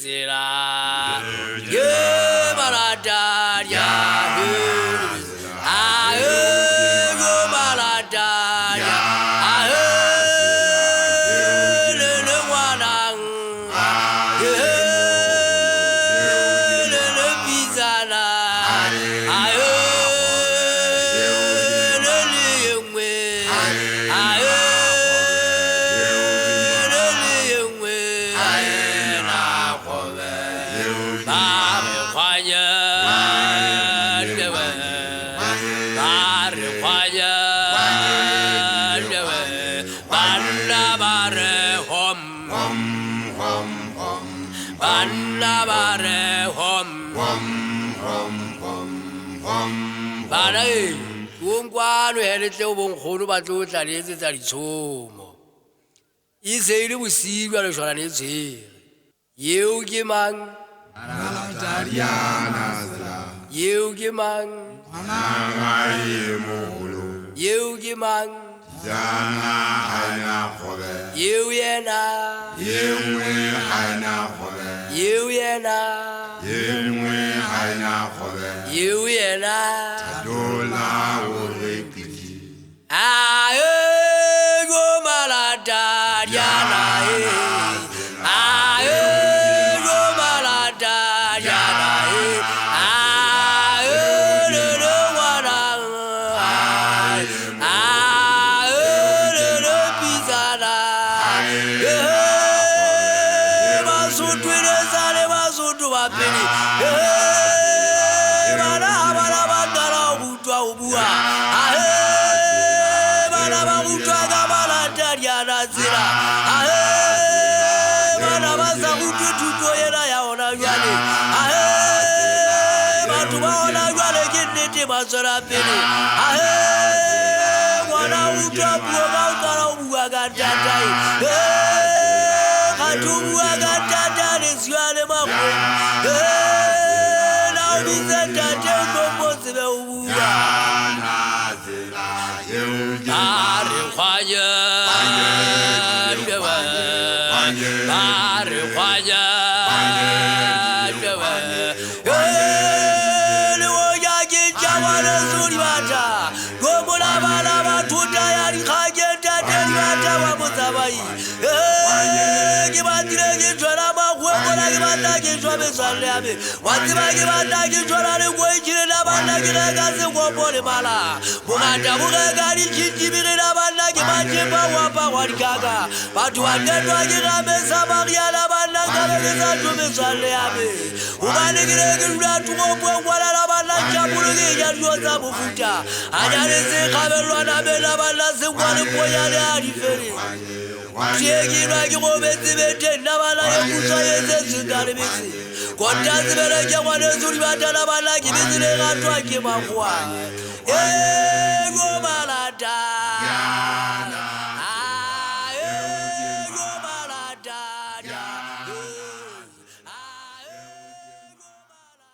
zira ye malada ya ahe yo malada ya ahe le wanang le bizana ahe le yengwe ahe le yengwe na khobe ba khwanya dewe ba re khwanya dewe banna bare hom banna bare hom bare kungwano helete bonkgono ba tlo tla le etsetsa ditshomo e se ile bosiwa le jona le tsere yeo ke mang yeo ke mang yeo ke mang yeo yena yeo yena yeo yena ae go malada yana ae go malada yana ae le wanang ae le bizana basuthu le sale basuthu bapeli bana bandara butwa ubua zira ahe bana baza kutututo yera yaona yale ahe batu baona yale kinete basara pele ahe wana utabuwa gautara ubuwaga tatai katubuwaga tatari siwale mako na ubizeta teukombozi be ubuwa ari kwanya bare kwanya dewe le woya ke jawara suri bata gobola bala batuta yari khage tate bata wa muzabai ke batire ke jora ba gobola ke bata ke jobe sale abe waziba ke bata ke jora le go ikire na bana ke ga se gobole bala bugata bugari chitibire na bana ke bate ba wa ba warikaga batu andetwa ke gabe sabaria la bana ke za jobe sale abe ubane ke ke latu go bwala la bana jabulu ke ya joza bufuta anyale se khabelwa na bela bana se kwale poyale arifere Tiegi ragi mo beti beti na bala ye kusa ye se sindari bisi. Konta zibere ke wane zuri bata na bala ki bisi le gatwa ki mafua. Ego balata.